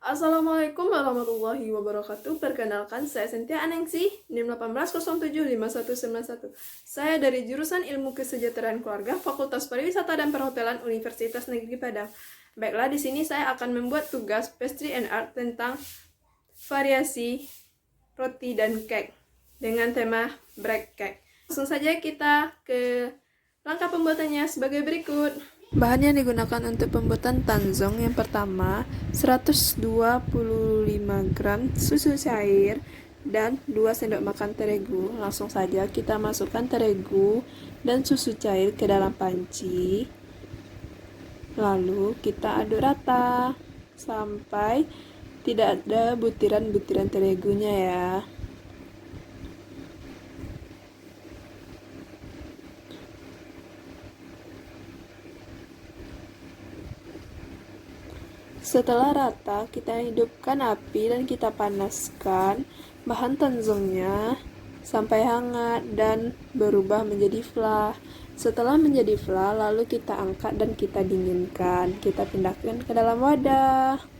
Assalamualaikum warahmatullahi wabarakatuh. Perkenalkan, saya Sentia Aningsih, NIM 18075191. Saya dari jurusan Ilmu Kesejahteraan Keluarga, Fakultas Pariwisata dan Perhotelan Universitas Negeri Padang. Baiklah, di sini saya akan membuat tugas pastry and art tentang variasi roti dan cake dengan tema break cake. Langsung saja kita ke langkah pembuatannya sebagai berikut. Bahan yang digunakan untuk pembuatan tanzong yang pertama 125 gram susu cair dan 2 sendok makan terigu. Langsung saja kita masukkan terigu dan susu cair ke dalam panci. Lalu kita aduk rata sampai tidak ada butiran-butiran terigunya ya. Setelah rata, kita hidupkan api dan kita panaskan bahan tanzongnya sampai hangat dan berubah menjadi fla. Setelah menjadi fla, lalu kita angkat dan kita dinginkan. Kita pindahkan ke dalam wadah.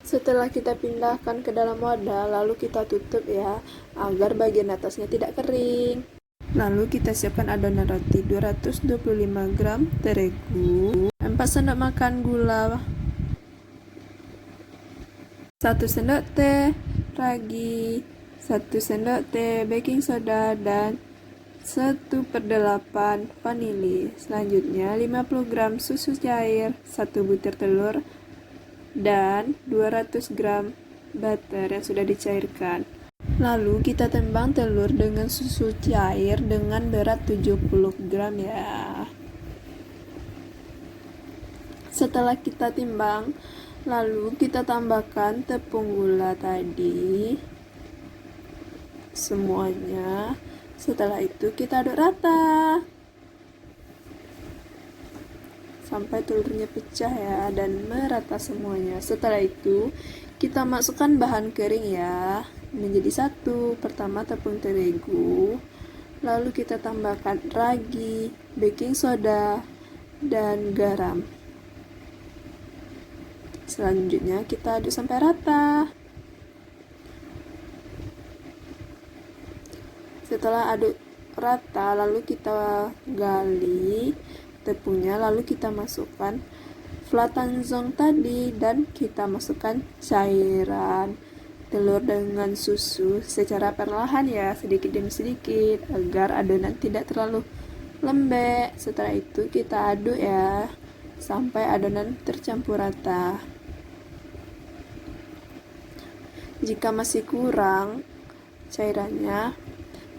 Setelah kita pindahkan ke dalam wadah, lalu kita tutup ya, agar bagian atasnya tidak kering. Lalu kita siapkan adonan roti 225 gram terigu, 4 sendok makan gula, 1 sendok teh ragi, 1 sendok teh baking soda, dan 1/8 vanili. Selanjutnya 50 gram susu cair, 1 butir telur, dan 200 gram butter yang sudah dicairkan. Lalu kita timbang telur dengan susu cair dengan berat 70 gram ya. Setelah kita timbang, lalu kita tambahkan tepung gula tadi semuanya. Setelah itu kita aduk rata sampai telurnya pecah ya dan merata semuanya. Setelah itu kita masukkan bahan kering ya menjadi satu. Pertama tepung terigu, lalu kita tambahkan ragi, baking soda, dan garam. Selanjutnya kita aduk sampai rata. Setelah aduk rata, lalu kita gali tepungnya, lalu kita masukkan fla tanzong tadi dan kita masukkan cairan telur dengan susu secara perlahan ya, sedikit demi sedikit agar adonan tidak terlalu lembek. Setelah itu kita aduk ya sampai adonan tercampur rata. Jika masih kurang cairannya,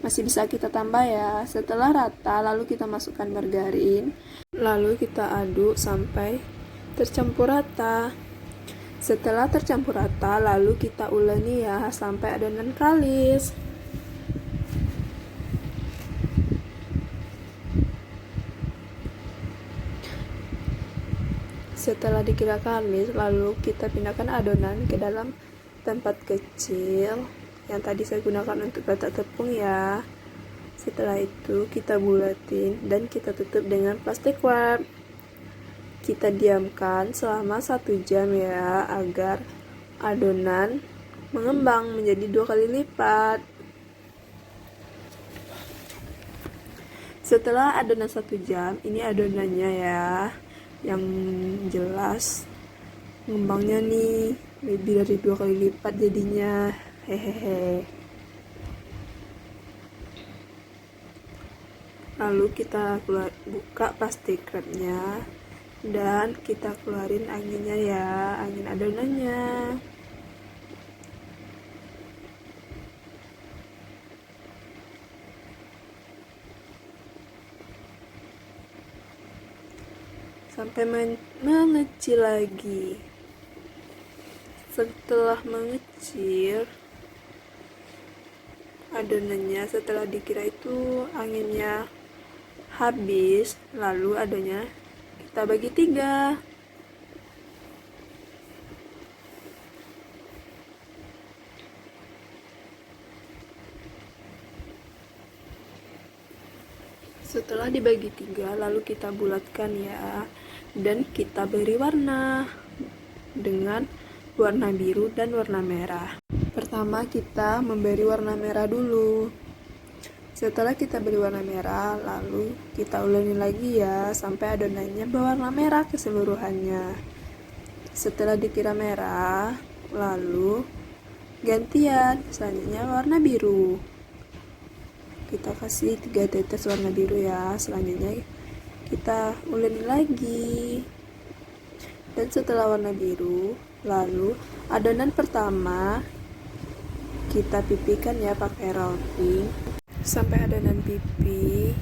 masih bisa kita tambah ya. Setelah rata, lalu kita masukkan margarin, lalu kita aduk sampai tercampur rata. Setelah tercampur rata, lalu kita uleni ya sampai adonan kalis. Setelah dikira kalis, lalu kita pindahkan adonan ke dalam tempat kecil yang tadi saya gunakan untuk letak tepung ya. Setelah itu kita bulatin dan kita tutup dengan plastik wrap. Kita diamkan selama 1 jam ya agar adonan mengembang menjadi 2 kali lipat. Setelah adonan 1 jam, ini adonannya ya yang jelas mengembangnya nih lebih dari 2 kali lipat jadinya. Hehehe. Lalu kita buka plastik wrapnya dan kita keluarin anginnya ya, angin adonannya. Sampai mengecil lagi. Setelah mengecil, adonannya. Setelah dikira itu anginnya habis, lalu adonannya kita bagi 3. Setelah dibagi 3, lalu kita bulatkan ya, dan kita beri warna dengan warna biru dan warna merah. Pertama kita memberi warna merah dulu. Setelah kita beri warna merah, lalu kita ulangi lagi ya sampai adonannya berwarna merah keseluruhannya. Setelah dikira merah, lalu gantian selanjutnya warna biru. Kita kasih 3 tetes warna biru ya. Selanjutnya kita ulangi lagi. Dan setelah warna biru, lalu adonan pertama kita pipikan ya pakai routing sampai adonan pipi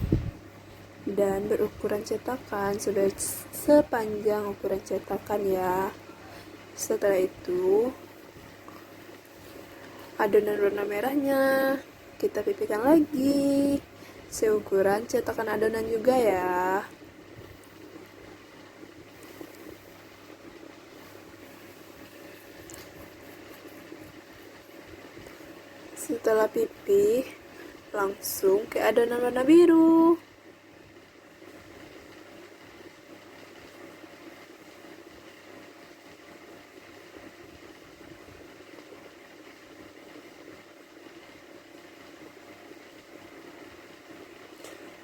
dan berukuran cetakan sudah sepanjang ukuran cetakan ya. Setelah itu adonan warna merahnya kita pipikan lagi seukuran cetakan adonan juga ya. Setelah pipih, langsung ke adonan warna biru.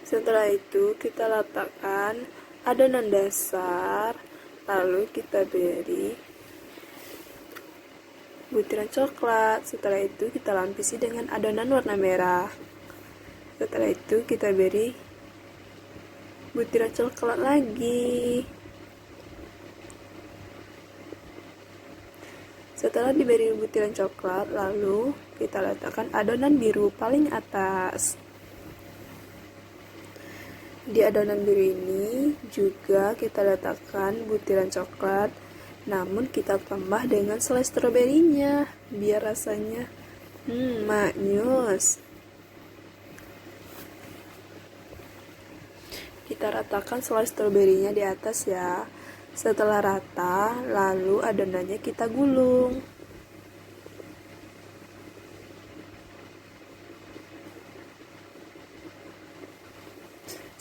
Setelah itu kita letakkan adonan dasar, lalu kita beri butiran coklat. Setelah itu kita lapisi dengan adonan warna merah. Setelah itu kita beri butiran coklat lagi. Setelah diberi butiran coklat, lalu kita letakkan adonan biru paling atas. Di adonan biru ini juga kita letakkan butiran coklat, namun kita tambah dengan selai stroberinya biar rasanya maknyus. Kita ratakan selai stroberinya di atas ya. Setelah rata, lalu adonannya kita gulung.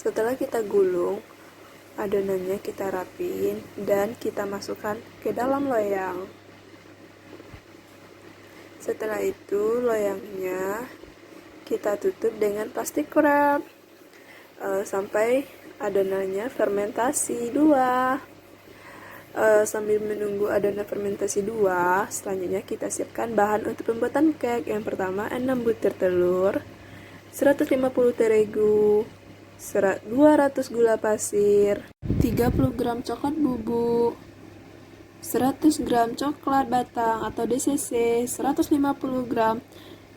Setelah kita gulung, adonannya kita rapiin dan kita masukkan ke dalam loyang. Setelah itu loyangnya kita tutup dengan plastik wrap sampai adonannya fermentasi 2. Sambil menunggu adonan fermentasi 2, selanjutnya kita siapkan bahan untuk pembuatan cake. Yang pertama 6 butir telur, 150 terigu, 200 gula pasir, 30 gram coklat bubuk, 100 gram coklat batang atau DCC, 150 gram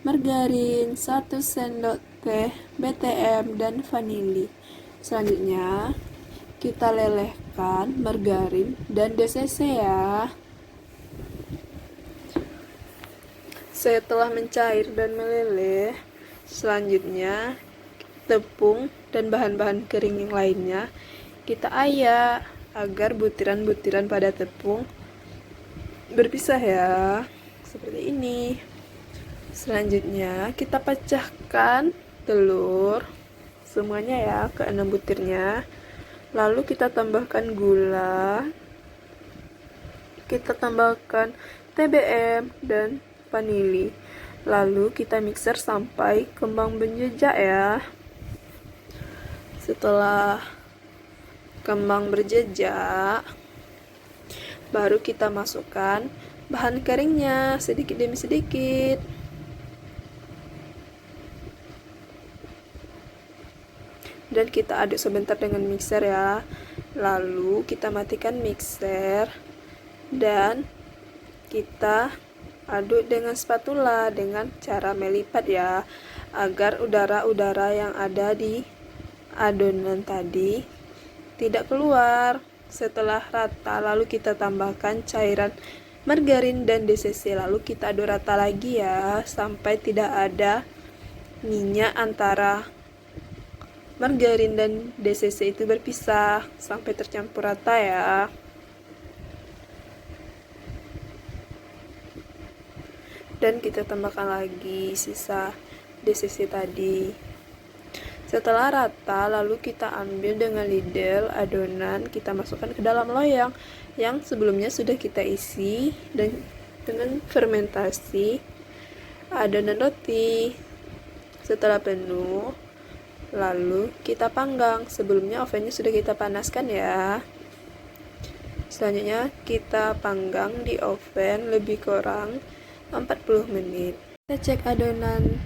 margarin, 1 sendok teh BTM, dan vanili. Selanjutnya kita lelehkan margarin dan DCC ya. Setelah mencair dan meleleh, selanjutnya tepung dan bahan-bahan kering yang lainnya kita ayak agar butiran-butiran pada tepung berpisah ya, seperti ini. Selanjutnya kita pecahkan telur semuanya ya ke 6 butirnya, lalu kita tambahkan gula, kita tambahkan TBM dan vanili, lalu kita mixer sampai kembang berjejak ya. Setelah kembang berjejak, baru kita masukkan bahan keringnya sedikit demi sedikit. Dan kita aduk sebentar dengan mixer ya. Lalu kita matikan mixer dan kita aduk dengan spatula dengan cara melipat ya, agar udara-udara yang ada di adonan tadi tidak keluar. Setelah rata, lalu kita tambahkan cairan margarin dan DCC, lalu kita aduk rata lagi ya sampai tidak ada minyak antara margarin dan DCC itu berpisah sampai tercampur rata ya. Dan kita tambahkan lagi sisa DCC tadi. Setelah rata, lalu kita ambil dengan ladle adonan, kita masukkan ke dalam loyang yang sebelumnya sudah kita isi dan dengan fermentasi adonan roti. Setelah penuh, lalu kita panggang. Sebelumnya ovennya sudah kita panaskan ya. Selanjutnya kita panggang di oven lebih kurang 40 menit. Kita cek adonan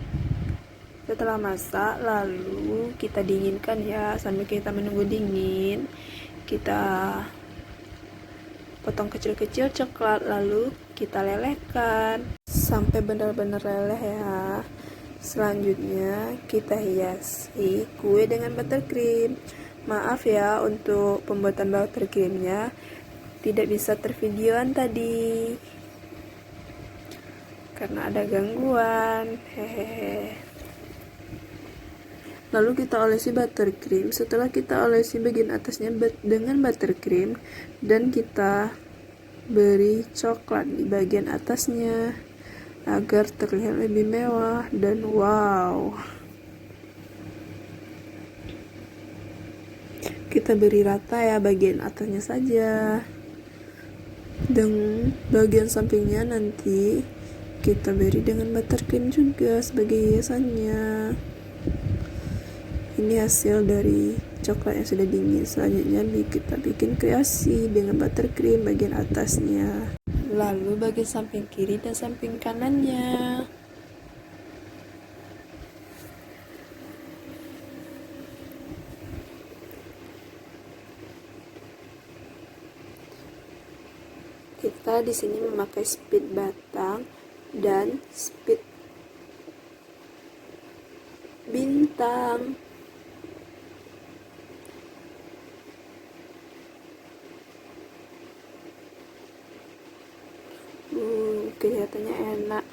setelah masak, lalu kita dinginkan ya. Sambil kita menunggu dingin, kita potong kecil-kecil coklat, lalu kita lelehkan sampai benar-benar leleh ya. Selanjutnya kita hiasi kue dengan buttercream. Maaf ya untuk pembuatan buttercreamnya tidak bisa tervideoan tadi karena ada gangguan. Hehehe. Lalu kita olesi buttercream. Setelah kita olesi bagian atasnya dengan buttercream dan kita beri coklat di bagian atasnya agar terlihat lebih mewah dan wow. Kita beri rata ya bagian atasnya saja. Dan bagian sampingnya nanti kita beri dengan buttercream juga sebagai hiasannya. Ini hasil dari coklat yang sudah dingin. Selanjutnya kita bikin kreasi dengan buttercream bagian atasnya, lalu bagian samping kiri dan samping kanannya. Kita di sini memakai speed batang dan speed bintang. Kelihatannya enak.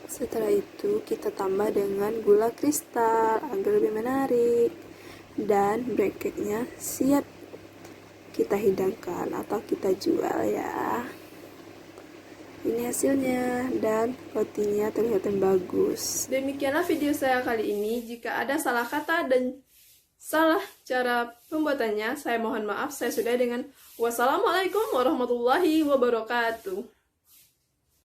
Setelah itu kita tambah dengan gula kristal agar lebih menarik. Dan bracketnya siap kita hidangkan atau kita jual ya. Ini hasilnya dan rotinya terlihat bagus. Demikianlah video saya kali ini. Jika ada salah kata dan salah cara pembuatannya, saya mohon maaf. Saya sudah dengan wassalamualaikum warahmatullahi wabarakatuh.